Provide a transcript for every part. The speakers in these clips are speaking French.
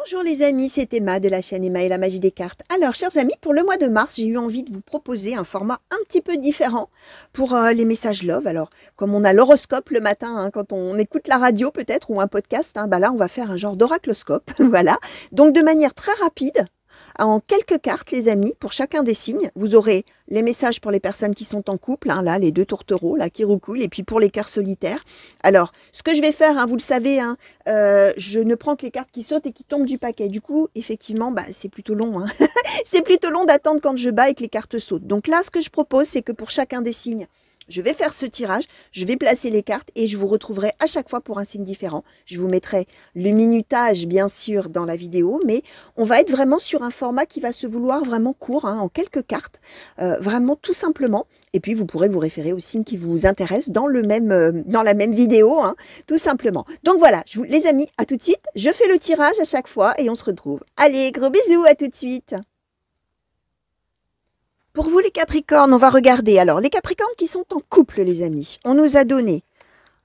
Bonjour les amis, c'est Emma de la chaîne Emma et la magie des cartes. Alors chers amis, pour le mois de mars, j'ai eu envie de vous proposer un format un petit peu différent pour les messages love. Alors comme on a l'horoscope le matin, quand on écoute la radio peut-être ou un podcast, bah là on va faire un genre d'oracloscope, voilà. Donc de manière très rapide, en quelques cartes les amis, pour chacun des signes, vous aurez les messages pour les personnes qui sont en couple, là les deux tourtereaux là qui roucoulent, et puis pour les cœurs solitaires. Alors ce que je vais faire, vous le savez, je ne prends que les cartes qui sautent et qui tombent du paquet. Du coup, effectivement, c'est plutôt long. C'est plutôt long d'attendre quand je bats et que les cartes sautent. Donc là, ce que je propose, c'est que pour chacun des signes, je vais faire ce tirage, je vais placer les cartes et je vous retrouverai à chaque fois pour un signe différent. Je vous mettrai le minutage, bien sûr, dans la vidéo, mais on va être vraiment sur un format qui va se vouloir vraiment court, en quelques cartes, vraiment tout simplement. Et puis, vous pourrez vous référer aux signes qui vous intéressent dans la même vidéo, tout simplement. Donc voilà, les amis, à tout de suite. Je fais le tirage à chaque fois et on se retrouve. Allez, gros bisous, à tout de suite. Pour vous les Capricornes, on va regarder. Alors, les Capricornes qui sont en couple, les amis. On nous a donné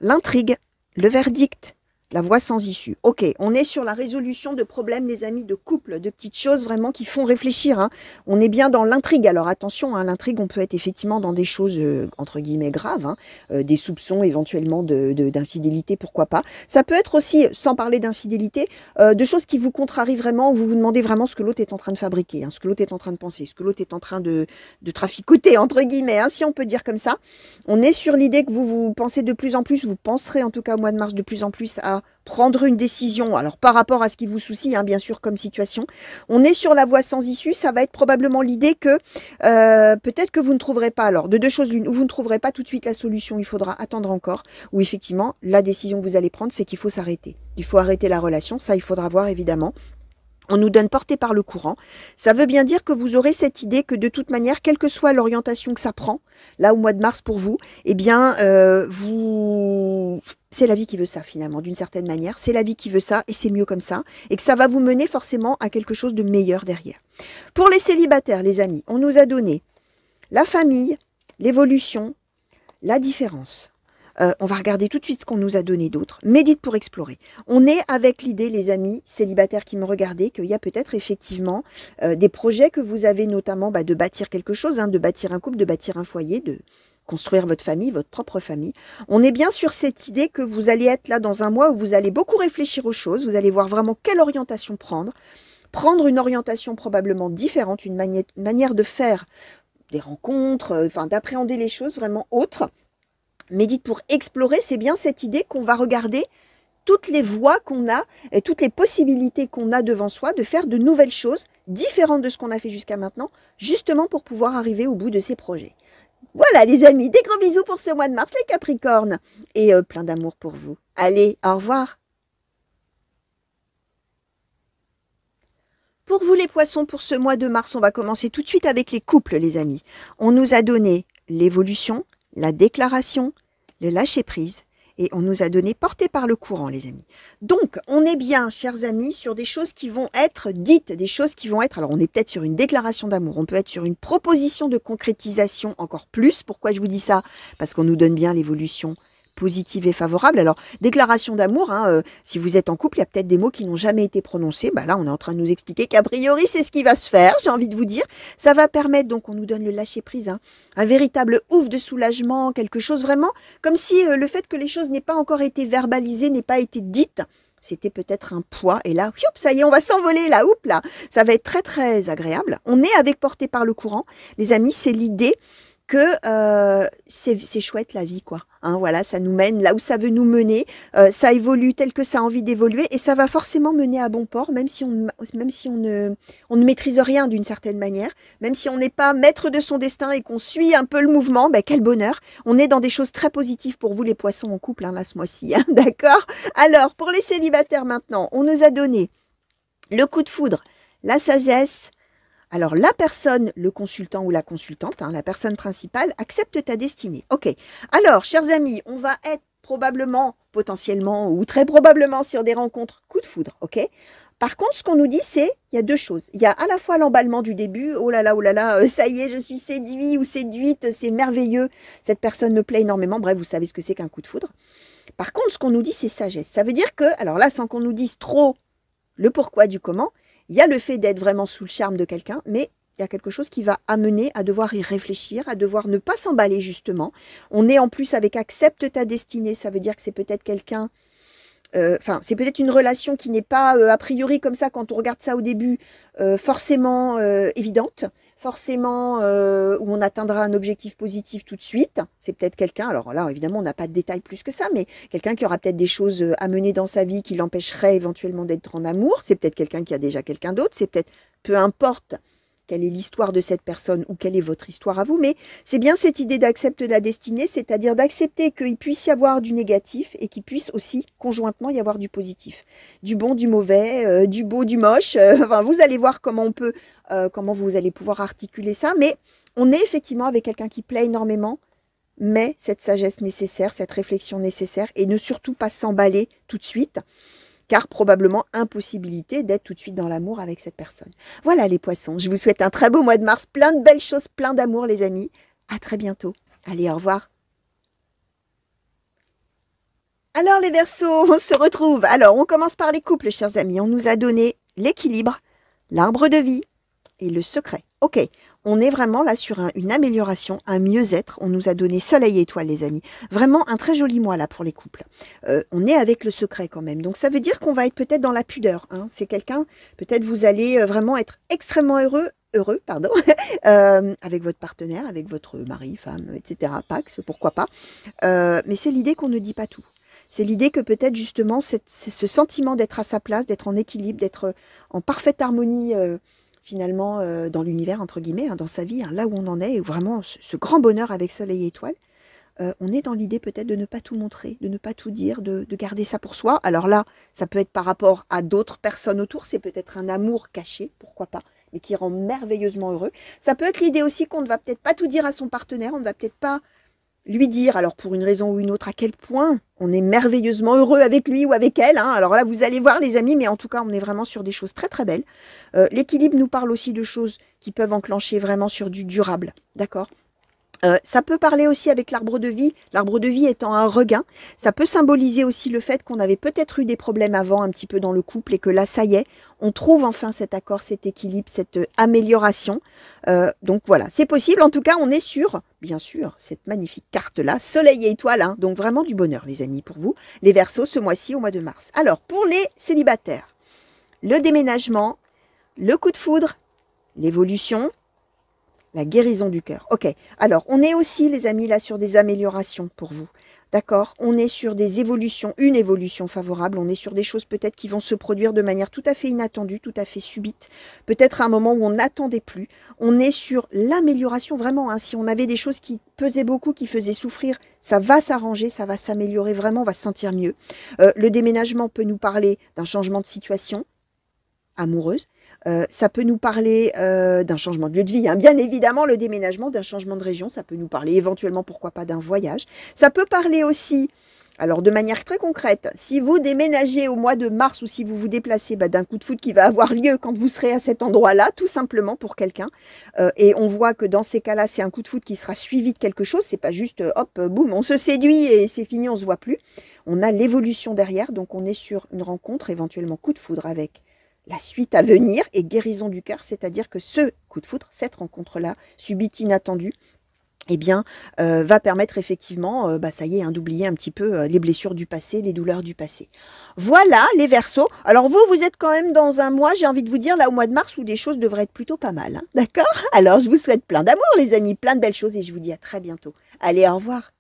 l'intrigue, le verdict, la voie sans issue. Ok, on est sur la résolution de problèmes, les amis, de couple, de petites choses vraiment qui font réfléchir. On est bien dans l'intrigue. Alors attention, l'intrigue, on peut être effectivement dans des choses, entre guillemets, graves, des soupçons éventuellement d'infidélité, pourquoi pas. Ça peut être aussi, sans parler d'infidélité, de choses qui vous contrarient vraiment, où vous vous demandez vraiment ce que l'autre est en train de fabriquer, ce que l'autre est en train de penser, ce que l'autre est en train de traficoter, entre guillemets, si on peut dire comme ça. On est sur l'idée que vous pensez de plus en plus, vous penserez en tout cas au mois de mars de plus en plus à prendre une décision, alors par rapport à ce qui vous soucie, bien sûr, comme situation. On est sur la voie sans issue, ça va être probablement l'idée que peut-être que vous ne trouverez pas, alors de deux choses l'une, ou vous ne trouverez pas tout de suite la solution, il faudra attendre encore, ou effectivement, la décision que vous allez prendre, c'est qu'il faut s'arrêter. Il faut arrêter la relation, ça il faudra voir évidemment. On nous donne portée par le courant. Ça veut bien dire que vous aurez cette idée que de toute manière, quelle que soit l'orientation que ça prend, là au mois de mars pour vous, c'est la vie qui veut ça finalement, d'une certaine manière. C'est la vie qui veut ça et c'est mieux comme ça. Et que ça va vous mener forcément à quelque chose de meilleur derrière. Pour les célibataires, les amis, on nous a donné la famille, l'évolution, la différence. On va regarder tout de suite ce qu'on nous a donné d'autre. Médite pour explorer. On est avec l'idée, les amis célibataires qui me regardez, qu'il y a peut-être effectivement des projets que vous avez notamment de bâtir quelque chose, de bâtir un couple, de bâtir un foyer, de construire votre famille, votre propre famille. On est bien sur cette idée que vous allez être là dans un mois où vous allez beaucoup réfléchir aux choses, vous allez voir vraiment quelle orientation prendre. Prendre une orientation probablement différente, une manière de faire des rencontres, d'appréhender les choses vraiment autres. Médite pour explorer, c'est bien cette idée qu'on va regarder toutes les voies qu'on a et toutes les possibilités qu'on a devant soi de faire de nouvelles choses différentes de ce qu'on a fait jusqu'à maintenant, justement pour pouvoir arriver au bout de ces projets. Voilà les amis, des gros bisous pour ce mois de mars les Capricornes et plein d'amour pour vous. Allez, au revoir. Pour vous les poissons, pour ce mois de mars, on va commencer tout de suite avec les couples les amis. On nous a donné l'évolution, la déclaration, le lâcher-prise, et on nous a donné porté par le courant, les amis. Donc, on est bien, chers amis, sur des choses qui vont être dites, des choses qui vont être... Alors, on est peut-être sur une déclaration d'amour, on peut être sur une proposition de concrétisation encore plus. Pourquoi je vous dis ça? Parce qu'on nous donne bien l'évolution positive et favorable. Alors, déclaration d'amour, si vous êtes en couple, il y a peut-être des mots qui n'ont jamais été prononcés. Là, on est en train de nous expliquer qu'a priori, c'est ce qui va se faire, j'ai envie de vous dire. Ça va permettre, donc, on nous donne le lâcher-prise, un véritable ouf de soulagement, quelque chose vraiment comme si le fait que les choses n'aient pas encore été verbalisées, n'aient pas été dites, c'était peut-être un poids. Et là, ça y est, on va s'envoler là, là. Ça va être très, très agréable. On est avec porté par le courant. Les amis, c'est l'idée que c'est chouette la vie, quoi. Voilà, ça nous mène là où ça veut nous mener, ça évolue tel que ça a envie d'évoluer et ça va forcément mener à bon port, même si on ne maîtrise rien d'une certaine manière, même si on n'est pas maître de son destin et qu'on suit un peu le mouvement, quel bonheur. On est dans des choses très positives pour vous les poissons en couple, là, ce mois-ci, d'accord? Alors, pour les célibataires maintenant, on nous a donné le coup de foudre, la sagesse. Alors, la personne, le consultant ou la consultante, la personne principale, accepte ta destinée. Ok. Alors, chers amis, on va être probablement, potentiellement ou très probablement sur des rencontres coup de foudre. Ok. Par contre, ce qu'on nous dit, c'est il y a deux choses. Il y a à la fois l'emballement du début, oh là là, ça y est, je suis séduit ou séduite, c'est merveilleux, cette personne me plaît énormément. Bref, vous savez ce que c'est qu'un coup de foudre. Par contre, ce qu'on nous dit, c'est sagesse. Ça veut dire que, alors là, sans qu'on nous dise trop le pourquoi du comment. Il y a le fait d'être vraiment sous le charme de quelqu'un, mais il y a quelque chose qui va amener à devoir y réfléchir, à devoir ne pas s'emballer justement. On est en plus avec accepte ta destinée, ça veut dire que c'est peut-être quelqu'un, enfin c'est peut-être une relation qui n'est pas a priori comme ça quand on regarde ça au début forcément évidente, forcément où on atteindra un objectif positif tout de suite. C'est peut-être quelqu'un, alors là évidemment on n'a pas de détails plus que ça, mais quelqu'un qui aura peut-être des choses à mener dans sa vie qui l'empêcherait éventuellement d'être en amour. C'est peut-être quelqu'un qui a déjà quelqu'un d'autre, c'est peut-être, peu importe quelle est l'histoire de cette personne ou quelle est votre histoire à vous, mais c'est bien cette idée d'accepter la destinée, c'est-à-dire d'accepter qu'il puisse y avoir du négatif et qu'il puisse aussi conjointement y avoir du positif, du bon, du mauvais, du beau, du moche. Enfin, vous allez voir comment on peut, comment vous allez pouvoir articuler ça, mais on est effectivement avec quelqu'un qui plaît énormément, mais cette sagesse nécessaire, cette réflexion nécessaire, et ne surtout pas s'emballer tout de suite, car probablement impossibilité d'être tout de suite dans l'amour avec cette personne. Voilà les poissons, je vous souhaite un très beau mois de mars, plein de belles choses, plein d'amour les amis. À très bientôt. Allez, au revoir. Alors les Verseaux, on se retrouve. Alors on commence par les couples, chers amis. On nous a donné l'équilibre, l'arbre de vie et le secret. Ok, on est vraiment là sur une amélioration, un mieux-être. On nous a donné soleil et étoile, les amis. Vraiment un très joli mois là pour les couples. On est avec le secret quand même. Donc ça veut dire qu'on va être peut-être dans la pudeur. Hein. C'est quelqu'un, peut-être vous allez vraiment être extrêmement heureux, pardon, avec votre partenaire, avec votre mari, femme, etc. Pax, pourquoi pas. Mais c'est l'idée qu'on ne dit pas tout. C'est l'idée que peut-être justement c'est ce sentiment d'être à sa place, d'être en équilibre, d'être en parfaite harmonie finalement dans l'univers, entre guillemets, hein, dans sa vie, hein, là où on en est, vraiment ce grand bonheur avec soleil et étoile. On est dans l'idée peut-être de ne pas tout montrer, de ne pas tout dire, de garder ça pour soi. Alors là, ça peut être par rapport à d'autres personnes autour, c'est peut-être un amour caché, pourquoi pas, mais qui rend merveilleusement heureux. Ça peut être l'idée aussi qu'on ne va peut-être pas tout dire à son partenaire, on ne va peut-être pas lui dire, alors pour une raison ou une autre, à quel point on est merveilleusement heureux avec lui ou avec elle. Hein. Alors là, vous allez voir les amis, mais en tout cas, on est vraiment sur des choses très très belles. L'équilibre nous parle aussi de choses qui peuvent enclencher vraiment sur du durable, d'accord ? Ça peut parler aussi avec l'arbre de vie étant un regain. Ça peut symboliser aussi le fait qu'on avait peut-être eu des problèmes avant un petit peu dans le couple et que là, ça y est, on trouve enfin cet accord, cet équilibre, cette amélioration. Donc voilà, c'est possible. En tout cas, on est sur, bien sûr, cette magnifique carte-là, soleil et étoile. Hein, donc vraiment du bonheur, les amis, pour vous. Les Verseaux, ce mois-ci, au mois de mars. Alors, pour les célibataires, le déménagement, le coup de foudre, l'évolution, la guérison du cœur. Ok, alors on est aussi les amis là sur des améliorations pour vous. D'accord? On est sur des évolutions, une évolution favorable. On est sur des choses peut-être qui vont se produire de manière tout à fait inattendue, tout à fait subite. Peut-être à un moment où on n'attendait plus. On est sur l'amélioration vraiment. Hein. Si on avait des choses qui pesaient beaucoup, qui faisaient souffrir, ça va s'arranger, ça va s'améliorer vraiment, on va se sentir mieux. Le déménagement peut nous parler d'un changement de situation amoureuse. Ça peut nous parler d'un changement de lieu de vie, hein. Bien évidemment le déménagement, d'un changement de région, ça peut nous parler éventuellement, pourquoi pas, d'un voyage. Ça peut parler aussi, alors de manière très concrète, si vous déménagez au mois de mars ou si vous vous déplacez, d'un coup de foudre qui va avoir lieu quand vous serez à cet endroit-là, tout simplement pour quelqu'un. Et on voit que dans ces cas-là, c'est un coup de foudre qui sera suivi de quelque chose, c'est pas juste hop, boum, on se séduit et c'est fini, on se voit plus. On a l'évolution derrière, donc on est sur une rencontre, éventuellement coup de foudre avec la suite à venir et guérison du cœur, c'est-à-dire que ce coup de foudre, cette rencontre-là, subite, inattendue, eh bien, va permettre effectivement, ça y est, hein, d'oublier un petit peu les blessures du passé, les douleurs du passé. Voilà les Verseaux. Alors vous êtes quand même dans un mois, j'ai envie de vous dire, là au mois de mars, où des choses devraient être plutôt pas mal. Hein, d'accord? Alors je vous souhaite plein d'amour les amis, plein de belles choses et je vous dis à très bientôt. Allez, au revoir.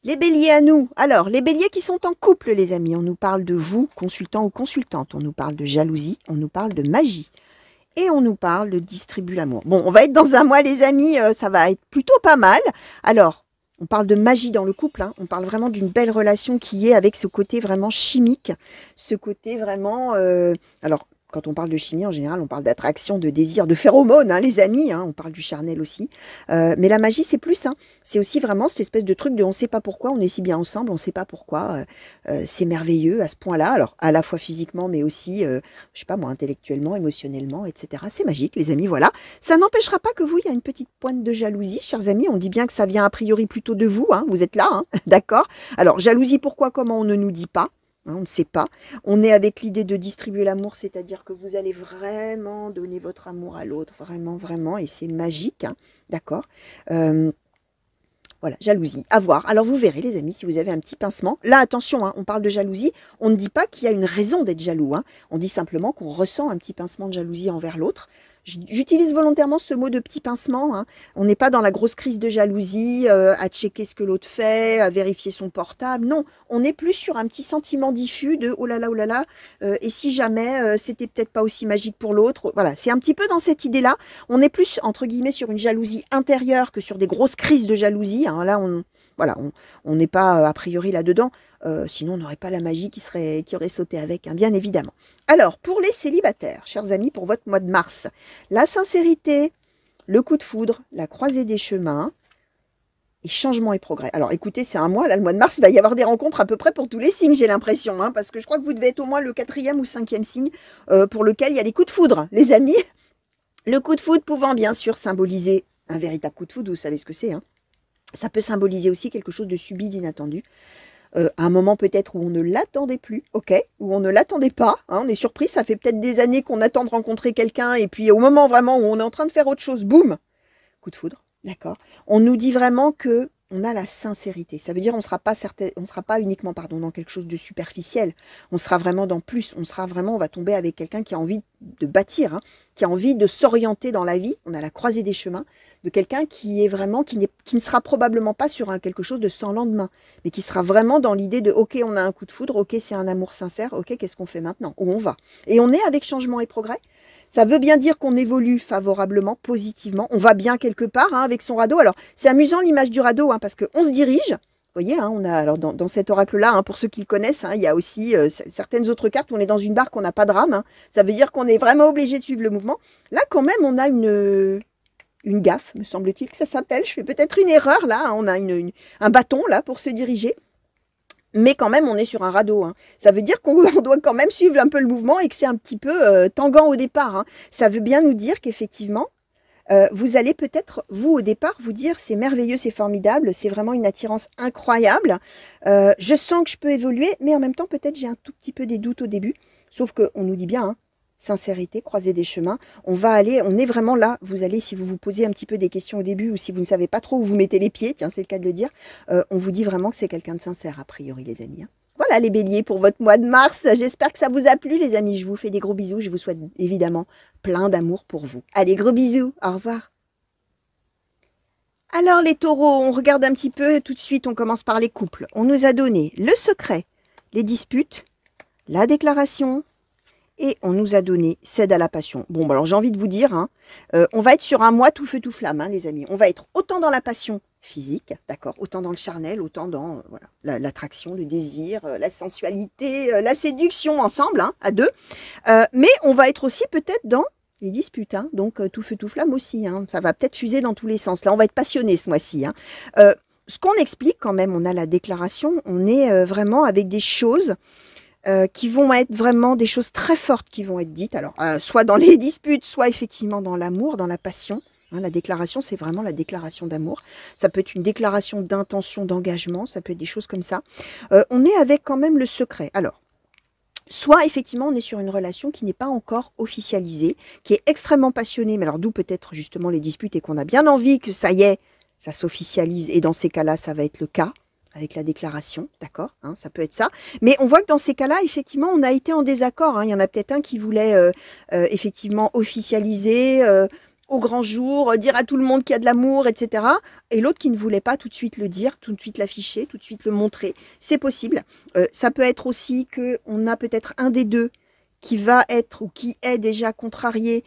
Les béliers à nous. Alors, les béliers qui sont en couple, les amis. On nous parle de vous, consultant ou consultante. On nous parle de jalousie, on nous parle de magie. Et on nous parle de distribue l'amour. Bon, on va être dans un mois, les amis, ça va être plutôt pas mal. Alors, on parle de magie dans le couple. Hein. On parle vraiment d'une belle relation qui est avec ce côté vraiment chimique. Ce côté vraiment... alors, quand on parle de chimie, en général, on parle d'attraction, de désir, de phéromones, hein, les amis. Hein, on parle du charnel aussi. Mais la magie, c'est plus. Hein, c'est aussi vraiment cette espèce de truc de on ne sait pas pourquoi, on est si bien ensemble, on ne sait pas pourquoi. C'est merveilleux à ce point-là. Alors, à la fois physiquement, mais aussi, je sais pas moi, intellectuellement, émotionnellement, etc. C'est magique, les amis, voilà. Ça n'empêchera pas que vous, il y a une petite pointe de jalousie, chers amis. On dit bien que ça vient a priori plutôt de vous. Hein, vous êtes là, hein, d'accord? Alors, jalousie, pourquoi, comment, on ne nous dit pas. hein, on ne sait pas. On est avec l'idée de distribuer l'amour, c'est-à-dire que vous allez vraiment donner votre amour à l'autre, vraiment, vraiment, et c'est magique, hein, d'accord. Voilà, jalousie, à voir. Alors vous verrez les amis, si vous avez un petit pincement. Là, attention, hein, on parle de jalousie, on ne dit pas qu'il y a une raison d'être jaloux. Hein. On dit simplement qu'on ressent un petit pincement de jalousie envers l'autre. J'utilise volontairement ce mot de petit pincement. Hein. On n'est pas dans la grosse crise de jalousie, à checker ce que l'autre fait, à vérifier son portable. Non, on est plus sur un petit sentiment diffus de oh là là, et si jamais c'était peut-être pas aussi magique pour l'autre. Voilà, c'est un petit peu dans cette idée-là. On est plus, entre guillemets, sur une jalousie intérieure que sur des grosses crises de jalousie. Hein. Là, on n'est pas a priori là-dedans. Sinon, on n'aurait pas la magie qui aurait sauté avec, hein, bien évidemment. Alors, pour les célibataires, chers amis, pour votre mois de mars, la sincérité, le coup de foudre, la croisée des chemins et changement et progrès. Alors, écoutez, c'est un mois, là, le mois de mars, il va y avoir des rencontres à peu près pour tous les signes, j'ai l'impression, hein, parce que je crois que vous devez être au moins le 4e ou 5e signe pour lequel il y a des coups de foudre, les amis. Le coup de foudre pouvant bien sûr symboliser un véritable coup de foudre, vous savez ce que c'est, hein. Ça peut symboliser aussi quelque chose de subi, d'inattendu. Un moment peut-être où on ne l'attendait plus, ok, où on ne l'attendait pas, hein, on est surpris, ça fait peut-être des années qu'on attend de rencontrer quelqu'un, et puis au moment vraiment où on est en train de faire autre chose, boum, coup de foudre, d'accord. On nous dit vraiment que on a la sincérité, ça veut dire on sera pas uniquement dans quelque chose de superficiel, on sera vraiment dans plus, on va tomber avec quelqu'un qui a envie de bâtir, hein, qui a envie de s'orienter dans la vie, on a la croisée des chemins, de quelqu'un qui ne sera probablement pas sur quelque chose de sans lendemain, mais qui sera vraiment dans l'idée de ok, on a un coup de foudre, ok, c'est un amour sincère, ok, qu'est-ce qu'on fait maintenant, où on va. Et on est avec changement et progrès. Ça veut bien dire qu'on évolue favorablement, positivement. On va bien quelque part, hein, avec son radeau. Alors, c'est amusant l'image du radeau, hein, parce qu'on se dirige. Vous voyez, hein, on a alors dans cet oracle-là, hein, pour ceux qui le connaissent, hein, il y a aussi certaines autres cartes où on est dans une barque, on n'a pas de rame. Hein. Ça veut dire qu'on est vraiment obligé de suivre le mouvement. Là, quand même, on a une gaffe, me semble-t-il que ça s'appelle. Je fais peut-être une erreur là. Hein. On a un bâton là pour se diriger. Mais quand même, on est sur un radeau. Hein. Ça veut dire qu'on doit quand même suivre un peu le mouvement et que c'est un petit peu tangent au départ. Hein. Ça veut bien nous dire qu'effectivement, vous allez peut-être, vous, au départ, vous dire c'est merveilleux, c'est formidable, c'est vraiment une attirance incroyable. Je sens que je peux évoluer, mais en même temps, peut-être j'ai un tout petit peu des doutes au début. Sauf qu'on nous dit bien, hein, sincérité, croiser des chemins. On est vraiment là. Vous allez, si vous vous posez un petit peu des questions au début ou si vous ne savez pas trop où vous mettez les pieds, tiens, c'est le cas de le dire, on vous dit vraiment que c'est quelqu'un de sincère, a priori, les amis. Hein. Voilà les béliers pour votre mois de mars. J'espère que ça vous a plu, les amis. Je vous fais des gros bisous. Je vous souhaite évidemment plein d'amour pour vous. Allez, gros bisous. Au revoir. Alors les taureaux, on regarde un petit peu. Tout de suite, on commence par les couples. On nous a donné le secret, les disputes, la déclaration, et on nous a donné cède à la passion. Bon, alors j'ai envie de vous dire, hein, on va être sur un mois tout feu tout flamme, hein, les amis. On va être autant dans la passion physique, d'accord, autant dans le charnel, autant dans l'attraction, le désir, la sensualité, la séduction ensemble, hein, à deux. Mais on va être aussi peut-être dans les disputes, hein, donc tout feu tout flamme aussi. Hein, ça va peut-être fuser dans tous les sens. Là, on va être passionné ce mois-ci. Hein. Ce qu'on explique quand même, on a la déclaration, on est vraiment avec des choses qui vont être vraiment des choses très fortes qui vont être dites, alors soit dans les disputes, soit effectivement dans l'amour, dans la passion. Hein, la déclaration, c'est vraiment la déclaration d'amour. Ça peut être une déclaration d'intention, d'engagement, ça peut être des choses comme ça. On est avec quand même le secret. Alors, soit effectivement on est sur une relation qui n'est pas encore officialisée, qui est extrêmement passionnée, mais alors d'où peut-être justement les disputes et qu'on a bien envie que ça y est, ça s'officialise et dans ces cas-là, ça va être le cas. Avec la déclaration, d'accord, hein, ça peut être ça. Mais on voit que dans ces cas-là, effectivement, on a été en désaccord. Hein. Il y en a peut-être un qui voulait effectivement officialiser au grand jour, dire à tout le monde qu'il y a de l'amour, etc. Et l'autre qui ne voulait pas tout de suite le dire, tout de suite l'afficher, tout de suite le montrer. C'est possible. Ça peut être aussi qu'on a peut-être un des deux qui va être ou qui est déjà contrarié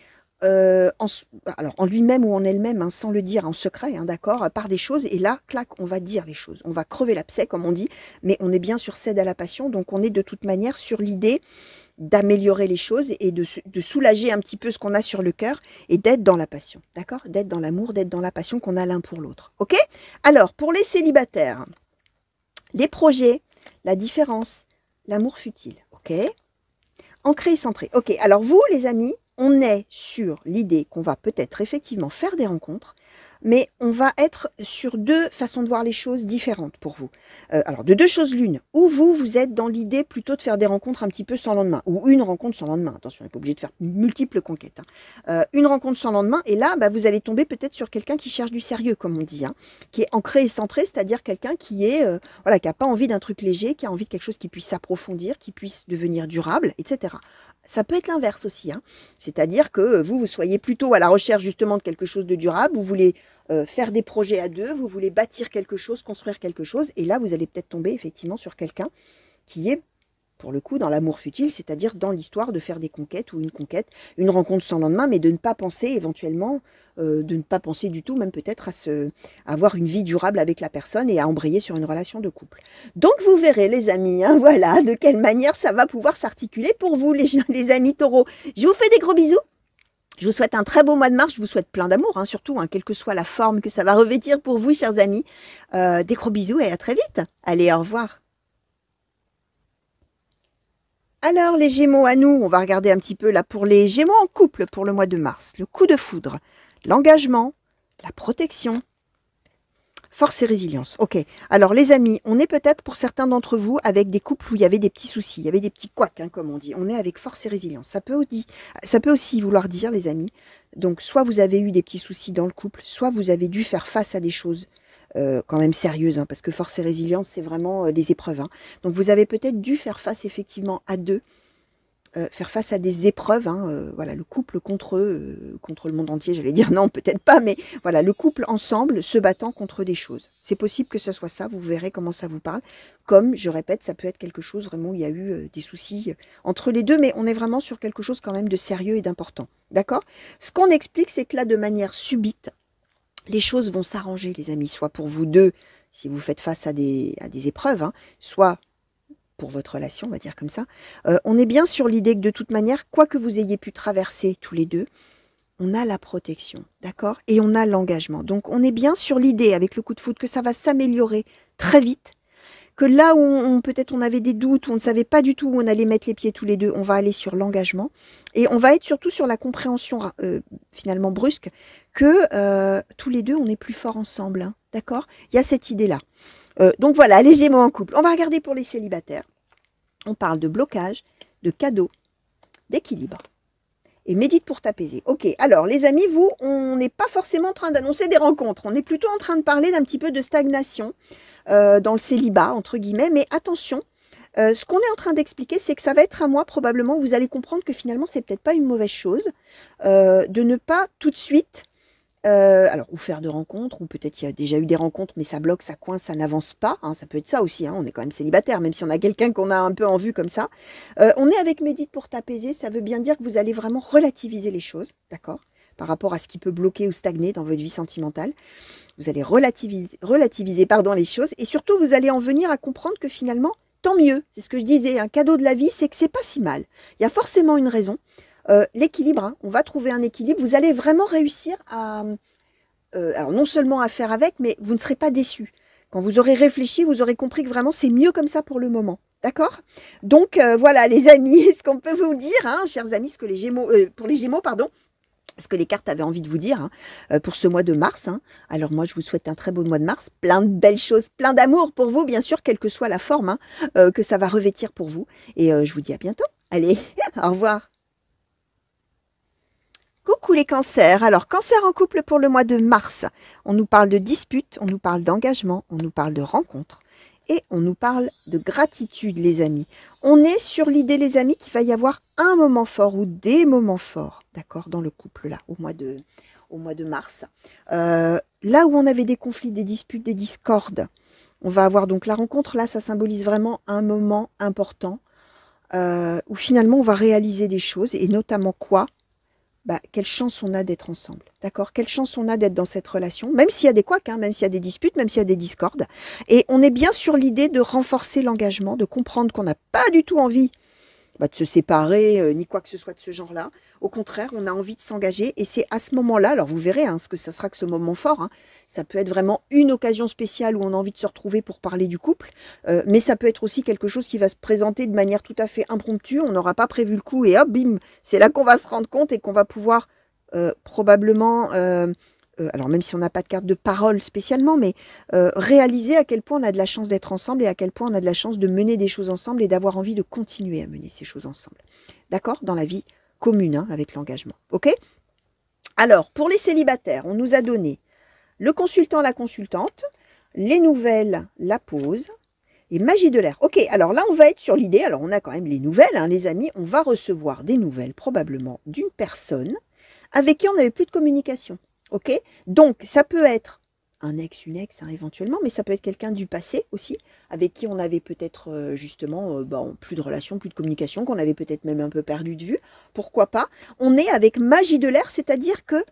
en lui-même ou en elle-même, hein, sans le dire en secret, hein, d'accord, par des choses, et là, clac, on va dire les choses. On va crever l'abcès, comme on dit, mais on est bien sur cède à la passion, donc on est de toute manière sur l'idée d'améliorer les choses et de soulager un petit peu ce qu'on a sur le cœur et d'être dans la passion, d'accord, d'être dans l'amour, d'être dans la passion qu'on a l'un pour l'autre, ok. Alors, pour les célibataires, les projets, la différence, l'amour futile, ok. Ancré et centré, ok. Alors vous, les amis, on est sur l'idée qu'on va peut-être effectivement faire des rencontres mais on va être sur deux façons de voir les choses différentes pour vous. Alors, de deux choses l'une, ou vous êtes dans l'idée plutôt de faire des rencontres un petit peu sans lendemain, ou une rencontre sans lendemain. Attention, on n'est pas obligé de faire multiples conquêtes. Une rencontre sans lendemain, et là, vous allez tomber peut-être sur quelqu'un qui cherche du sérieux, comme on dit, hein, qui est ancré et centré, c'est-à-dire quelqu'un qui est, voilà, qui n'a pas envie d'un truc léger, qui a envie de quelque chose qui puisse s'approfondir, qui puisse devenir durable, etc. Ça peut être l'inverse aussi, hein. C'est-à-dire que vous soyez plutôt à la recherche justement de quelque chose de durable, vous voulez faire des projets à deux, vous voulez bâtir quelque chose, construire quelque chose, et là vous allez peut-être tomber effectivement sur quelqu'un qui est pour le coup dans l'amour futile, c'est-à-dire dans l'histoire de faire des conquêtes ou une rencontre sans lendemain, mais de ne pas penser éventuellement, de ne pas penser du tout, même peut-être à avoir une vie durable avec la personne et à embrayer sur une relation de couple. Donc vous verrez les amis, hein, voilà, de quelle manière ça va pouvoir s'articuler pour vous les amis taureaux. Je vous fais des gros bisous. Je vous souhaite un très beau mois de mars, je vous souhaite plein d'amour, hein, surtout, hein, quelle que soit la forme que ça va revêtir pour vous, chers amis. Des gros bisous et à très vite. Allez, au revoir. Alors, les Gémeaux à nous, on va regarder un petit peu là pour les Gémeaux en couple pour le mois de mars. Le coup de foudre, l'engagement, la protection, force et résilience. Ok, alors les amis, on est peut-être pour certains d'entre vous avec des couples où il y avait des petits soucis, il y avait des petits couacs, hein, comme on dit. On est avec force et résilience. Ça peut aussi vouloir dire, les amis, donc soit vous avez eu des petits soucis dans le couple, soit vous avez dû faire face à des choses quand même sérieuses, hein, parce que force et résilience, c'est vraiment des épreuves. Hein. Donc vous avez peut-être dû faire face effectivement à deux, faire face à des épreuves, hein, voilà, le couple contre le monde entier, j'allais dire non, peut-être pas, mais voilà, le couple ensemble se battant contre des choses. C'est possible que ce soit ça, vous verrez comment ça vous parle. Comme, je répète, ça peut être quelque chose vraiment où il y a eu des soucis entre les deux, mais on est vraiment sur quelque chose quand même de sérieux et d'important. D'accord? Ce qu'on explique, c'est que là, de manière subite, les choses vont s'arranger, les amis, soit pour vous deux, si vous faites face à des épreuves, hein, soit pour votre relation, on va dire comme ça. On est bien sur l'idée que de toute manière, quoi que vous ayez pu traverser tous les deux, on a la protection, d'accord? Et on a l'engagement. Donc on est bien sur l'idée, avec le coup de foudre, que ça va s'améliorer très vite, que là où peut-être on avait des doutes, où on ne savait pas du tout où on allait mettre les pieds tous les deux, on va aller sur l'engagement. Et on va être surtout sur la compréhension finalement brusque que tous les deux, on est plus forts ensemble, hein, d'accord? Il y a cette idée-là. Donc voilà, les Gémeaux en couple. On va regarder pour les célibataires. On parle de blocage, de cadeau, d'équilibre. Et médite pour t'apaiser. Ok, alors les amis, vous, on n'est pas forcément en train d'annoncer des rencontres. On est plutôt en train de parler d'un petit peu de stagnation dans le célibat, entre guillemets. Mais attention, ce qu'on est en train d'expliquer, c'est que ça va être un mois probablement où vous allez comprendre que finalement, c'est peut-être pas une mauvaise chose de ne pas tout de suite... alors, ou faire de rencontres, ou peut-être il y a déjà eu des rencontres, mais ça bloque, ça coince, ça n'avance pas. Hein, ça peut être ça aussi, hein, on est quand même célibataire, même si on a quelqu'un qu'on a un peu en vue comme ça. On est avec Médite pour t'apaiser, ça veut bien dire que vous allez vraiment relativiser les choses, d'accord, par rapport à ce qui peut bloquer ou stagner dans votre vie sentimentale. Vous allez relativiser les choses, et surtout, vous allez en venir à comprendre que finalement, tant mieux. C'est ce que je disais, un cadeau de la vie, c'est que c'est pas si mal. Il y a forcément une raison. L'équilibre, hein, on va trouver un équilibre, vous allez vraiment réussir à, alors non seulement à faire avec, mais vous ne serez pas déçus. Quand vous aurez réfléchi, vous aurez compris que vraiment c'est mieux comme ça pour le moment. D'accord? Donc voilà les amis, ce qu'on peut vous dire, hein, chers amis, ce que les Gémeaux, pour les Gémeaux, pardon, ce que les cartes avaient envie de vous dire pour ce mois de mars. Hein. Alors moi, je vous souhaite un très beau mois de mars, plein de belles choses, plein d'amour pour vous, bien sûr, quelle que soit la forme que ça va revêtir pour vous. Et je vous dis à bientôt. Allez, au revoir. Coucou les cancers. Alors, cancer en couple pour le mois de mars. On nous parle de dispute, on nous parle d'engagement, on nous parle de rencontre et on nous parle de gratitude, les amis. On est sur l'idée, les amis, qu'il va y avoir un moment fort ou des moments forts, d'accord, dans le couple, là, au mois de mars. Là où on avait des conflits, des disputes, des discordes, on va avoir donc la rencontre, là, ça symbolise vraiment un moment important où finalement on va réaliser des choses et notamment quoi? Quelle chance on a d'être ensemble, d'accord? Quelle chance on a d'être dans cette relation, même s'il y a des couacs, hein, même s'il y a des disputes, même s'il y a des discordes. Et on est bien sur l'idée de renforcer l'engagement, de comprendre qu'on n'a pas du tout envie de se séparer, ni quoi que ce soit de ce genre-là. Au contraire, on a envie de s'engager et c'est à ce moment-là, alors vous verrez ce que ça sera que ce moment fort, hein, ça peut être vraiment une occasion spéciale où on a envie de se retrouver pour parler du couple, mais ça peut être aussi quelque chose qui va se présenter de manière tout à fait impromptue, on n'aura pas prévu le coup et hop, bim, c'est là qu'on va se rendre compte et qu'on va pouvoir probablement alors même si on n'a pas de carte de parole spécialement, mais réaliser à quel point on a de la chance d'être ensemble et à quel point on a de la chance de mener des choses ensemble et d'avoir envie de continuer à mener ces choses ensemble. D'accord? Dans la vie commune, hein, avec l'engagement. Ok? Alors, pour les célibataires, on nous a donné le consultant, la consultante, les nouvelles, la pause, et magie de l'air. Ok, alors là, on va être sur l'idée, alors on a quand même les nouvelles, hein, les amis, on va recevoir des nouvelles probablement d'une personne avec qui on n'avait plus de communication. Ok, donc ça peut être un ex, une ex, hein, éventuellement, mais ça peut être quelqu'un du passé aussi, avec qui on avait peut-être justement plus de relation, plus de communication, qu'on avait peut-être même un peu perdu de vue. Pourquoi pas? On est avec magie de l'air, c'est-à-dire que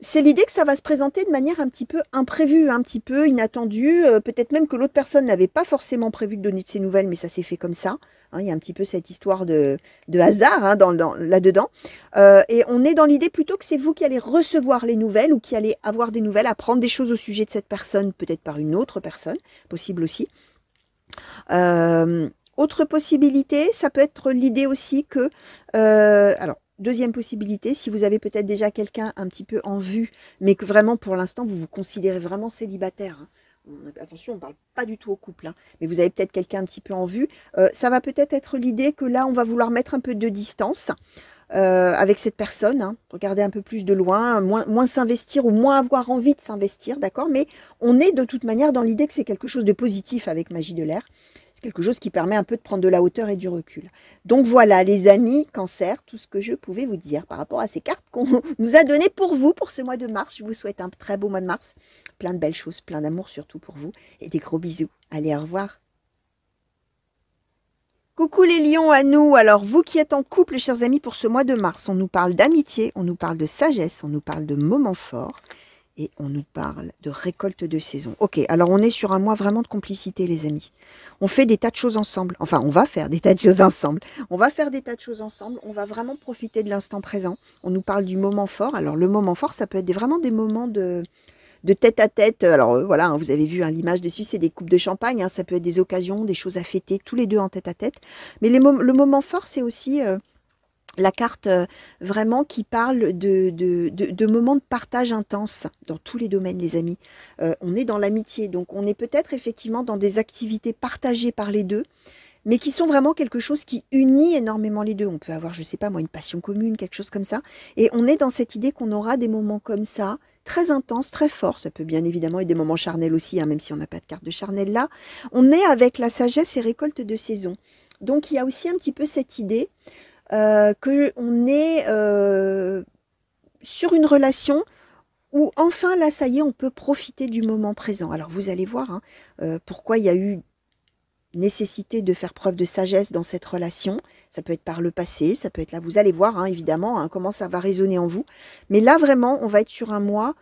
c'est l'idée que ça va se présenter de manière un petit peu imprévue, un petit peu inattendue. Peut-être même que l'autre personne n'avait pas forcément prévu de donner de ses nouvelles, mais ça s'est fait comme ça. Hein, il y a un petit peu cette histoire de hasard, hein, là-dedans. Et on est dans l'idée plutôt que c'est vous qui allez recevoir les nouvelles ou qui allez avoir des nouvelles, apprendre des choses au sujet de cette personne, peut-être par une autre personne, possible aussi. Autre possibilité, ça peut être l'idée aussi que... alors, deuxième possibilité, si vous avez peut-être déjà quelqu'un un petit peu en vue, mais que vraiment pour l'instant vous vous considérez vraiment célibataire, hein. Attention, on ne parle pas du tout au couple, hein, mais vous avez peut-être quelqu'un un petit peu en vue, ça va peut-être être l'idée que là on va vouloir mettre un peu de distance avec cette personne, hein, regarder un peu plus de loin, moins s'investir ou moins avoir envie de s'investir, d'accord? Mais on est de toute manière dans l'idée que c'est quelque chose de positif avec Magie de l'air. C'est quelque chose qui permet un peu de prendre de la hauteur et du recul. Donc voilà, les amis, Cancer, tout ce que je pouvais vous dire par rapport à ces cartes qu'on nous a données pour vous, pour ce mois de mars. Je vous souhaite un très beau mois de mars. Plein de belles choses, plein d'amour surtout pour vous. Et des gros bisous. Allez, au revoir. Coucou les lions à nous. Alors vous qui êtes en couple, chers amis, pour ce mois de mars, on nous parle d'amitié, on nous parle de sagesse, on nous parle de moments forts. Et on nous parle de récolte de saison. Ok, alors on est sur un mois vraiment de complicité, les amis. On fait des tas de choses ensemble. Enfin, on va faire des tas de choses ensemble. On va faire des tas de choses ensemble. On va vraiment profiter de l'instant présent. On nous parle du moment fort. Alors, le moment fort, ça peut être vraiment des moments de tête à tête. Alors, voilà, hein, vous avez vu hein, l'image dessus, c'est des coupes de champagne. Hein, ça peut être des occasions, des choses à fêter, tous les deux en tête à tête. Mais le moment fort, c'est aussi... la carte vraiment qui parle de moments de partage intense dans tous les domaines, les amis. On est dans l'amitié, donc on est peut-être effectivement dans des activités partagées par les deux, mais qui sont vraiment quelque chose qui unit énormément les deux. On peut avoir, je ne sais pas moi, une passion commune, quelque chose comme ça. Et on est dans cette idée qu'on aura des moments comme ça, très intenses, très forts. Ça peut bien évidemment être des moments charnels aussi, hein, même si on n'a pas de carte de charnel là. On est avec la sagesse et récolte de saison. Donc il y a aussi un petit peu cette idée qu'on est sur une relation où enfin là ça y est on peut profiter du moment présent. Alors vous allez voir hein, pourquoi il y a eu nécessité de faire preuve de sagesse dans cette relation. Ça peut être par le passé, ça peut être là, vous allez voir hein, évidemment hein, comment ça va résonner en vous. Mais là vraiment on va être sur un mois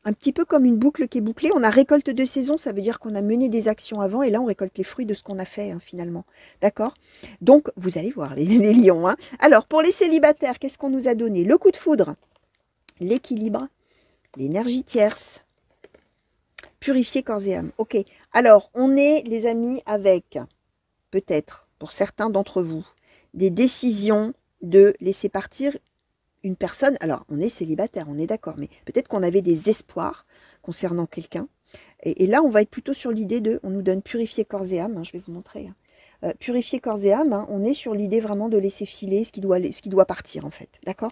un petit peu comme une boucle qui est bouclée. On a récolte de saison, ça veut dire qu'on a mené des actions avant et là on récolte les fruits de ce qu'on a fait hein, finalement. D'accord? Donc vous allez voir les lions. Hein. Alors pour les célibataires, qu'est-ce qu'on nous a donné? Le coup de foudre, l'équilibre, l'énergie tierce, purifier corps et âme. Ok, alors on est les amis avec peut-être pour certains d'entre vous des décisions de laisser partir une personne, alors on est célibataire, on est d'accord, mais peut-être qu'on avait des espoirs concernant quelqu'un. Et là, on va être plutôt sur l'idée de, on nous donne purifier corps et âme, hein, je vais vous montrer. Hein. Purifier corps et âme, hein, on est sur l'idée vraiment de laisser filer ce qui doit partir en fait, d'accord?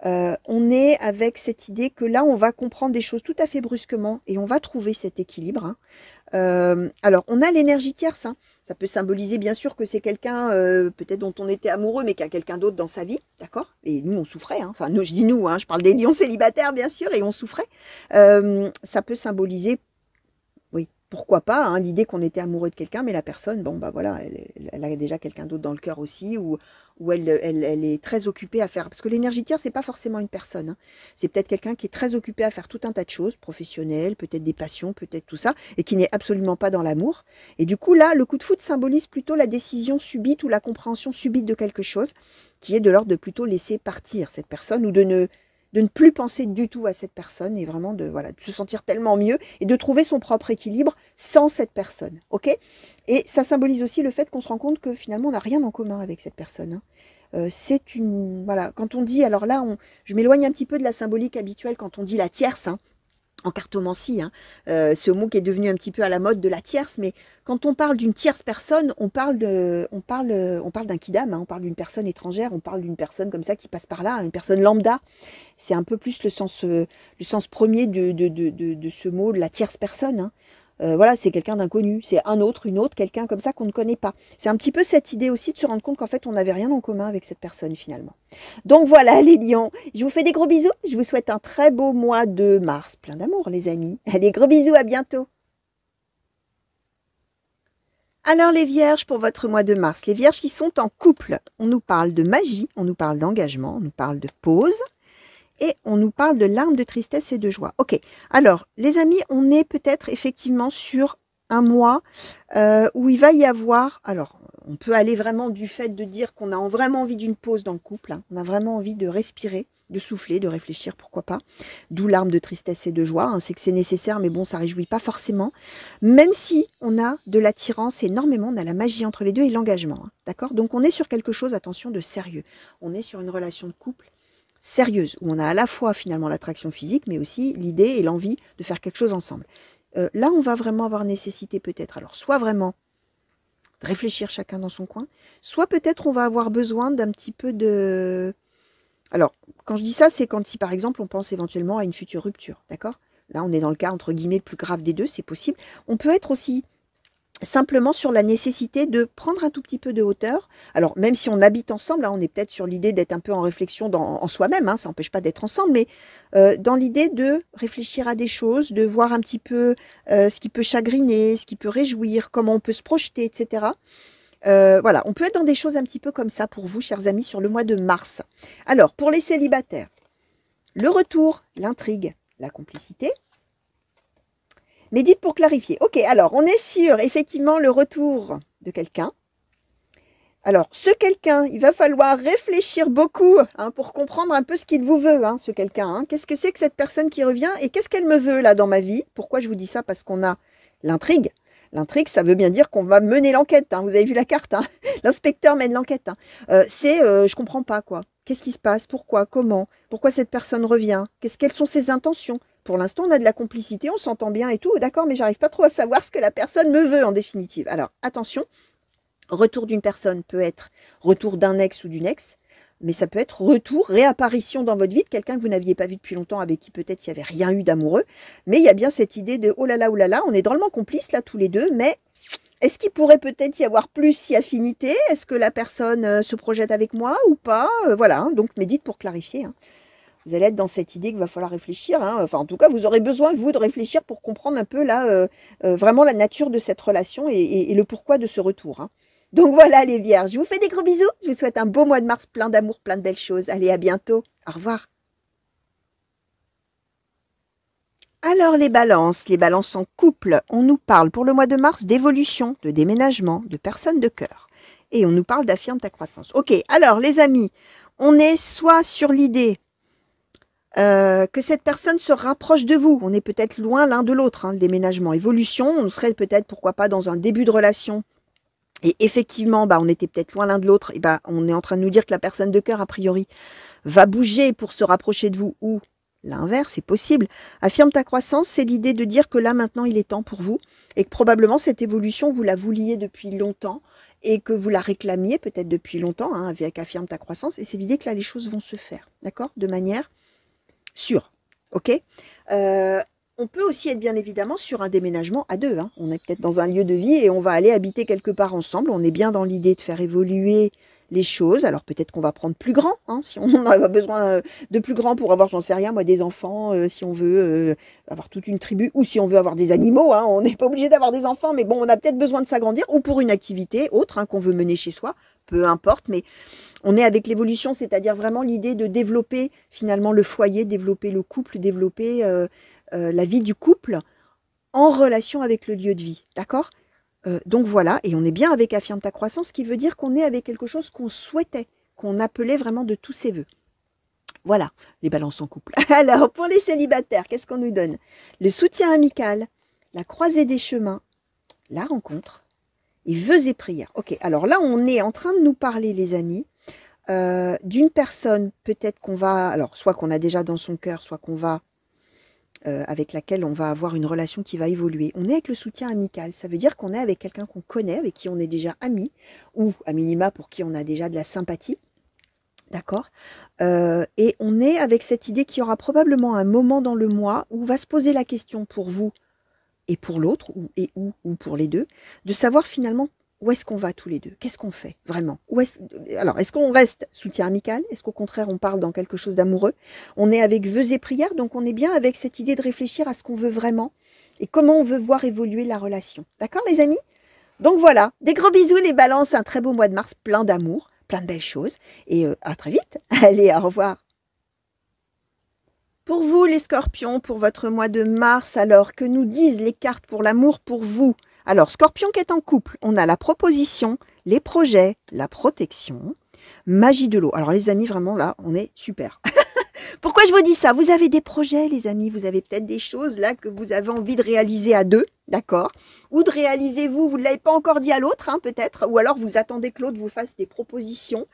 On est avec cette idée que là, on va comprendre des choses tout à fait brusquement et on va trouver cet équilibre. Hein. Alors, on a l'énergie tierce, hein. Ça peut symboliser bien sûr que c'est quelqu'un peut-être dont on était amoureux, mais qui a quelqu'un d'autre dans sa vie, d'accord? Et nous, on souffrait. Hein. Enfin, nous, je dis nous, hein, je parle des lions célibataires, bien sûr, et on souffrait. Ça peut symboliser, oui, pourquoi pas, hein, l'idée qu'on était amoureux de quelqu'un, mais la personne, bon, bah voilà, elle a déjà quelqu'un d'autre dans le cœur aussi, ou elle est très occupée à faire. Parce que l'énergie tierce, c'est pas forcément une personne. Hein. C'est peut-être quelqu'un qui est très occupé à faire tout un tas de choses, professionnelles, peut-être des passions, peut-être tout ça, et qui n'est absolument pas dans l'amour. Et du coup, là, le coup de foudre symbolise plutôt la décision subite ou la compréhension subite de quelque chose, qui est de l'ordre de plutôt laisser partir cette personne ou de ne de ne plus penser du tout à cette personne et vraiment de, voilà, de se sentir tellement mieux et de trouver son propre équilibre sans cette personne. Ok? Et ça symbolise aussi le fait qu'on se rend compte que finalement on n'a rien en commun avec cette personne. Hein. C'est une... Voilà, quand on dit... Alors là, je m'éloigne un petit peu de la symbolique habituelle quand on dit la tierce, hein, en cartomancie, hein, ce mot qui est devenu un petit peu à la mode de la tierce, mais quand on parle d'une tierce personne, on parle d'un kidam, hein, on parle d'une personne étrangère, on parle d'une personne comme ça qui passe par là, une personne lambda. C'est un peu plus le sens premier de ce mot, de la tierce personne. Hein. Voilà, c'est quelqu'un d'inconnu, c'est un autre, une autre, quelqu'un comme ça qu'on ne connaît pas. C'est un petit peu cette idée aussi de se rendre compte qu'en fait, on n'avait rien en commun avec cette personne finalement. Donc voilà les lions, je vous fais des gros bisous, je vous souhaite un très beau mois de mars, plein d'amour les amis. Allez, gros bisous, à bientôt. Alors les vierges, pour votre mois de mars, les vierges qui sont en couple, on nous parle de magie, on nous parle d'engagement, on nous parle de pause. Et on nous parle de larmes de tristesse et de joie. Ok, alors les amis, on est peut-être effectivement sur un mois où il va y avoir... Alors, on peut aller vraiment du fait de dire qu'on a vraiment envie d'une pause dans le couple. Hein, on a vraiment envie de respirer, de souffler, de réfléchir, pourquoi pas. D'où larmes de tristesse et de joie. Hein, c'est que c'est nécessaire, mais bon, ça ne réjouit pas forcément. Même si on a de l'attirance énormément, on a la magie entre les deux et l'engagement. Hein, d'accord? Donc on est sur quelque chose, attention, de sérieux. On est sur une relation de couple sérieuse, où on a à la fois finalement l'attraction physique, mais aussi l'idée et l'envie de faire quelque chose ensemble. Là, on va vraiment avoir nécessité peut-être, alors soit vraiment de réfléchir chacun dans son coin, soit peut-être on va avoir besoin d'un petit peu de... Alors, quand je dis ça, c'est quand si par exemple on pense éventuellement à une future rupture, d'accord? Là, on est dans le cas entre guillemets le plus grave des deux, c'est possible. On peut être aussi simplement sur la nécessité de prendre un tout petit peu de hauteur. Alors, même si on habite ensemble, là, on est peut-être sur l'idée d'être un peu en réflexion en soi-même, hein, ça n'empêche pas d'être ensemble, mais dans l'idée de réfléchir à des choses, de voir un petit peu ce qui peut chagriner, ce qui peut réjouir, comment on peut se projeter, etc. Voilà, on peut être dans des choses un petit peu comme ça pour vous, chers amis, sur le mois de mars. Alors, pour les célibataires, le retour, l'intrigue, la complicité. Mais dites pour clarifier. Ok, alors on est sur effectivement le retour de quelqu'un. Alors, ce quelqu'un, il va falloir réfléchir beaucoup hein, pour comprendre un peu ce qu'il vous veut, hein, ce quelqu'un. Hein. Qu'est-ce que c'est que cette personne qui revient et qu'est-ce qu'elle me veut là dans ma vie? Pourquoi je vous dis ça? Parce qu'on a l'intrigue. L'intrigue, ça veut bien dire qu'on va mener l'enquête. Hein. Vous avez vu la carte. Hein. L'inspecteur mène l'enquête. Hein. Je comprends pas quoi. Qu'est-ce qui se passe? Pourquoi? Comment? Pourquoi cette personne revient? Quelles sont ses intentions? Pour l'instant, on a de la complicité, on s'entend bien et tout, d'accord, mais j'arrive pas trop à savoir ce que la personne me veut en définitive. Alors, attention, retour d'une personne peut être retour d'un ex ou d'une ex, mais ça peut être retour, réapparition dans votre vie de quelqu'un que vous n'aviez pas vu depuis longtemps, avec qui peut-être il n'y avait rien eu d'amoureux. Mais il y a bien cette idée de oh là là, on est drôlement complices là tous les deux, mais est-ce qu'il pourrait peut-être y avoir plus si affinité? Est-ce que la personne se projette avec moi ou pas? Voilà, hein, donc médite pour clarifier. Hein. Vous allez être dans cette idée qu'il va falloir réfléchir. Hein. Enfin, en tout cas, vous aurez besoin, vous, de réfléchir pour comprendre un peu là, vraiment la nature de cette relation et le pourquoi de ce retour. Hein. Donc voilà les vierges, je vous fais des gros bisous. Je vous souhaite un beau mois de mars, plein d'amour, plein de belles choses. Allez, à bientôt. Au revoir. Alors les balances en couple, on nous parle pour le mois de mars d'évolution, de déménagement, de personnes de cœur. Et on nous parle d'affirme ta croissance. Ok, alors les amis, on est soit sur l'idée que cette personne se rapproche de vous. On est peut-être loin l'un de l'autre, hein, le déménagement. Évolution, on serait peut-être, pourquoi pas, dans un début de relation. Et effectivement, on était peut-être loin l'un de l'autre. Et on est en train de nous dire que la personne de cœur, a priori, va bouger pour se rapprocher de vous. Ou l'inverse, c'est possible. Affirme ta croissance, c'est l'idée de dire que là, maintenant, il est temps pour vous. Et que probablement, cette évolution, vous la vouliez depuis longtemps. Et que vous la réclamiez peut-être depuis longtemps, hein, avec affirme ta croissance. Et c'est l'idée que là, les choses vont se faire. D'accord? De manière sûr, ok. On peut aussi être bien évidemment sur un déménagement à deux. Hein. On est peut-être dans un lieu de vie et on va aller habiter quelque part ensemble. On est bien dans l'idée de faire évoluer les choses. Alors peut-être qu'on va prendre plus grand, hein, si on a besoin de plus grand pour avoir, j'en sais rien, moi, des enfants, si on veut avoir toute une tribu, ou si on veut avoir des animaux. Hein, on n'est pas obligé d'avoir des enfants, mais bon, on a peut-être besoin de s'agrandir, ou pour une activité autre hein, qu'on veut mener chez soi, peu importe, mais on est avec l'évolution, c'est-à-dire vraiment l'idée de développer finalement le foyer, développer le couple, développer la vie du couple en relation avec le lieu de vie, d'accord? Donc voilà, et on est bien avec affirme ta croissance, ce qui veut dire qu'on est avec quelque chose qu'on souhaitait, qu'on appelait vraiment de tous ses voeux. Voilà, les balances en couple. Alors, pour les célibataires, qu'est-ce qu'on nous donne? Le soutien amical, la croisée des chemins, la rencontre et vœux et prières. Ok, alors là, on est en train de nous parler, les amis, d'une personne peut-être qu'on va, alors soit qu'on a déjà dans son cœur, soit qu'on va, avec laquelle on va avoir une relation qui va évoluer. On est avec le soutien amical, ça veut dire qu'on est avec quelqu'un qu'on connaît, avec qui on est déjà amis, ou à minima pour qui on a déjà de la sympathie. D'accord. Et on est avec cette idée qu'il y aura probablement un moment dans le mois où va se poser la question pour vous et pour l'autre, ou pour les deux, de savoir finalement où est-ce qu'on va tous les deux, qu'est-ce qu'on fait vraiment. Alors, est-ce qu'on reste soutien amical? Est-ce qu'au contraire, on parle dans quelque chose d'amoureux? On est avec vœux et prières, donc on est bien avec cette idée de réfléchir à ce qu'on veut vraiment et comment on veut voir évoluer la relation. D'accord, les amis? Donc voilà, des gros bisous les balances, un très beau mois de mars, plein d'amour, plein de belles choses. Et à très vite. Allez, au revoir. Pour vous les scorpions, pour votre mois de mars, alors que nous disent les cartes pour l'amour pour vous? Alors, scorpion qui est en couple, on a la proposition, les projets, la protection, magie de l'eau. Alors les amis, vraiment là, on est super. Pourquoi je vous dis ça? Vous avez des projets, les amis, vous avez peut-être des choses là que vous avez envie de réaliser à deux, d'accord? Ou de réaliser vous ne l'avez pas encore dit à l'autre, hein, peut-être, ou alors vous attendez que l'autre vous fasse des propositions.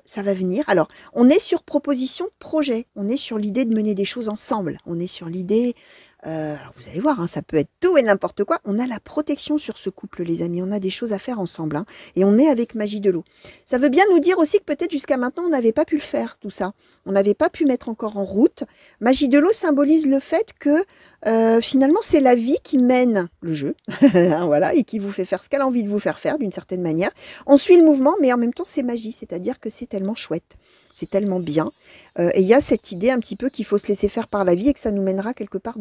Ça va venir. Alors, on est sur proposition de projet, on est sur l'idée de mener des choses ensemble, on est sur l'idée... alors vous allez voir, hein, ça peut être tout et n'importe quoi. On a la protection sur ce couple, les amis. On a des choses à faire ensemble. Hein, et on est avec magie de l'eau. Ça veut bien nous dire aussi que peut-être jusqu'à maintenant, on n'avait pas pu le faire, tout ça. On n'avait pas pu mettre encore en route. Magie de l'eau symbolise le fait que finalement, c'est la vie qui mène le jeu. Voilà, et qui vous fait faire ce qu'elle a envie de vous faire faire, d'une certaine manière. On suit le mouvement, mais en même temps, c'est magie. C'est-à-dire que c'est tellement chouette. C'est tellement bien. Et il y a cette idée un petit peu qu'il faut se laisser faire par la vie et que ça nous mènera quelque part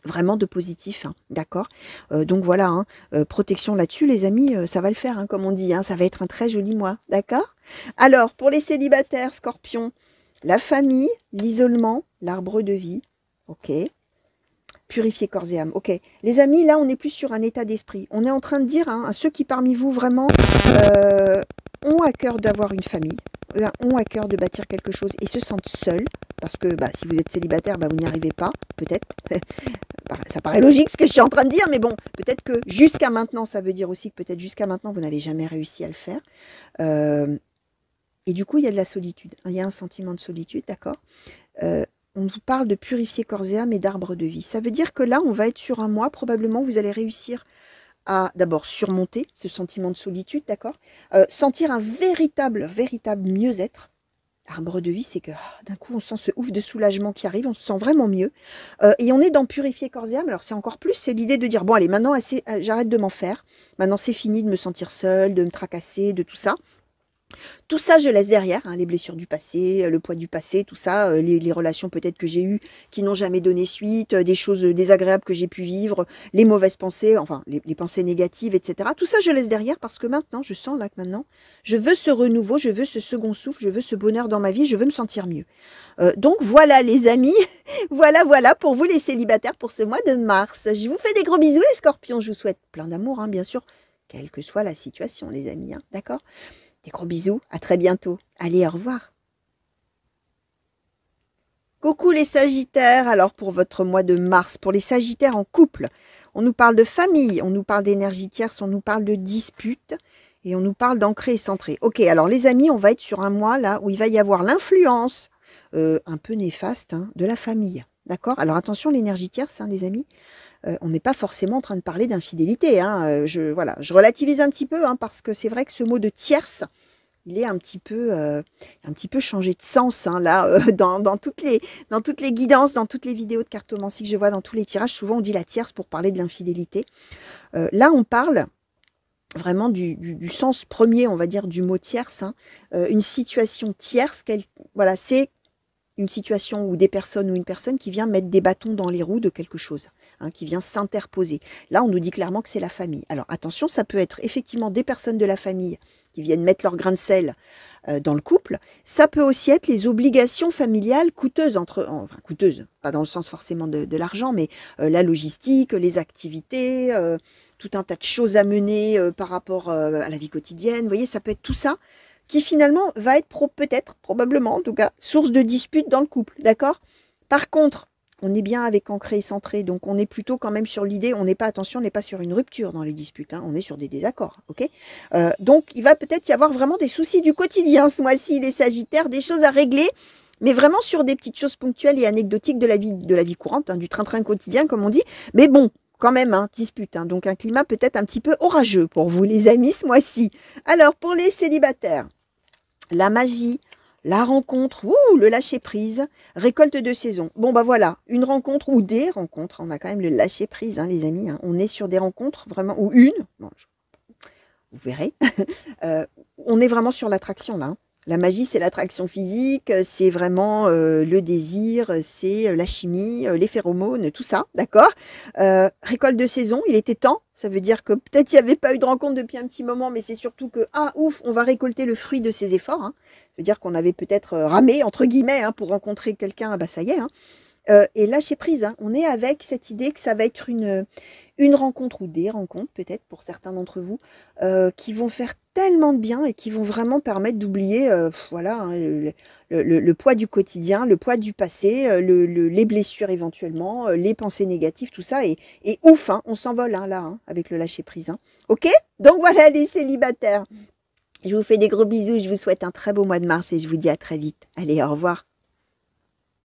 vraiment de positif, hein, d'accord. Donc voilà, hein, protection là-dessus, les amis, ça va le faire, hein, comme on dit, hein, ça va être un très joli mois, d'accord. Alors, pour les célibataires, scorpions, la famille, l'isolement, l'arbre de vie, ok. Purifier corps et âme, ok. Les amis, là, on n'est plus sur un état d'esprit. On est en train de dire, hein, à ceux qui parmi vous, vraiment, ont à cœur d'avoir une famille, ont à cœur de bâtir quelque chose et se sentent seuls, parce que si vous êtes célibataire, vous n'y arrivez pas, peut-être. Ça paraît logique ce que je suis en train de dire, mais bon, peut-être que jusqu'à maintenant, ça veut dire aussi que peut-être jusqu'à maintenant, vous n'avez jamais réussi à le faire. Et du coup, il y a de la solitude. Il y a un sentiment de solitude, d'accord. On vous parle de purifier corps et âme et d'arbre de vie. Ça veut dire que là, on va être sur un mois, probablement, vous allez réussir à d'abord surmonter ce sentiment de solitude, d'accord. Sentir un véritable mieux-être. Arbre de vie, c'est que d'un coup, on sent ce ouf de soulagement qui arrive, on se sent vraiment mieux. Et on est dans purifier corps et âme. Alors, c'est encore plus, c'est l'idée de dire, bon, allez, maintenant, j'arrête de m'en faire. Maintenant, c'est fini de me sentir seule, de me tracasser, de tout ça. Tout ça, je laisse derrière, hein, les blessures du passé, le poids du passé, tout ça, les relations peut-être que j'ai eues qui n'ont jamais donné suite, des choses désagréables que j'ai pu vivre, les mauvaises pensées, enfin, les pensées négatives, etc. Tout ça, je laisse derrière parce que maintenant, je sens là que maintenant, je veux ce renouveau, je veux ce second souffle, je veux ce bonheur dans ma vie, je veux me sentir mieux. Donc voilà, les amis, voilà pour vous les célibataires pour ce mois de mars. Je vous fais des gros bisous, les scorpions, je vous souhaite plein d'amour, hein, bien sûr, quelle que soit la situation, les amis, hein, d'accord ? Des gros bisous, à très bientôt. Allez, au revoir. Coucou les sagittaires, alors pour votre mois de mars, pour les sagittaires en couple, on nous parle de famille, on nous parle d'énergie tierce, on nous parle de disputes et on nous parle d'ancré et centré. Ok, alors les amis, on va être sur un mois là où il va y avoir l'influence un peu néfaste de la famille. D'accord. Alors attention, l'énergie tierce, les amis, on n'est pas forcément en train de parler d'infidélité. Je relativise un petit peu parce que c'est vrai que ce mot de tierce, il est un petit peu changé de sens dans toutes les guidances, dans toutes les vidéos de cartomancie que je vois, dans tous les tirages. Souvent, on dit la tierce pour parler de l'infidélité. Là, on parle vraiment du sens premier, on va dire, du mot tierce. Une situation tierce, c'est une situation où des personnes ou une personne qui vient mettre des bâtons dans les roues de quelque chose, qui vient s'interposer. Là, on nous dit clairement que c'est la famille. Alors attention, ça peut être effectivement des personnes de la famille qui viennent mettre leur grain de sel dans le couple. Ça peut aussi être les obligations familiales coûteuses, coûteuses, pas dans le sens forcément de l'argent, mais la logistique, les activités, tout un tas de choses à mener par rapport à la vie quotidienne. Vous voyez, ça peut être tout ça qui finalement va être peut-être, probablement en tout cas, source de disputes dans le couple, d'accord? Par contre, on est bien avec ancré et centré, donc on est plutôt quand même sur l'idée, on n'est pas, attention, on n'est pas sur une rupture dans les disputes, hein, on est sur des désaccords, ok? Donc il va peut-être y avoir vraiment des soucis du quotidien ce mois-ci, les Sagittaires, des choses à régler, mais vraiment sur des petites choses ponctuelles et anecdotiques de la vie courante, hein, du train-train quotidien comme on dit, mais bon, quand même, hein, dispute, hein, donc un climat peut-être un petit peu orageux pour vous les amis ce mois-ci. Alors pour les célibataires, la magie, la rencontre, le lâcher-prise, récolte de saison. Bon, bah voilà, une rencontre ou des rencontres. On a quand même le lâcher-prise, hein, les amis. Hein. On est sur des rencontres vraiment, ou une, bon, vous verrez. On est vraiment sur l'attraction, là. Hein. La magie, c'est l'attraction physique, c'est vraiment le désir, c'est la chimie, les phéromones, tout ça, d'accord? Récolte de saison, il était temps. Ça veut dire que peut-être il n'y avait pas eu de rencontre depuis un petit moment, mais c'est surtout que, ah ouf, on va récolter le fruit de ses efforts. Hein. Ça veut dire qu'on avait peut-être ramé, entre guillemets, hein, pour rencontrer quelqu'un, bah ça y est. Hein. Et lâcher prise, hein. On est avec cette idée que ça va être une rencontre ou des rencontres, peut-être pour certains d'entre vous, qui vont faire tellement de bien et qui vont vraiment permettre d'oublier voilà, hein, le poids du quotidien, le poids du passé, les blessures éventuellement, les pensées négatives, tout ça. Et ouf, hein, on s'envole hein, là, hein, avec le lâcher prise. Hein. Ok? Donc voilà les célibataires. Je vous fais des gros bisous, je vous souhaite un très beau mois de mars et je vous dis à très vite. Allez, au revoir.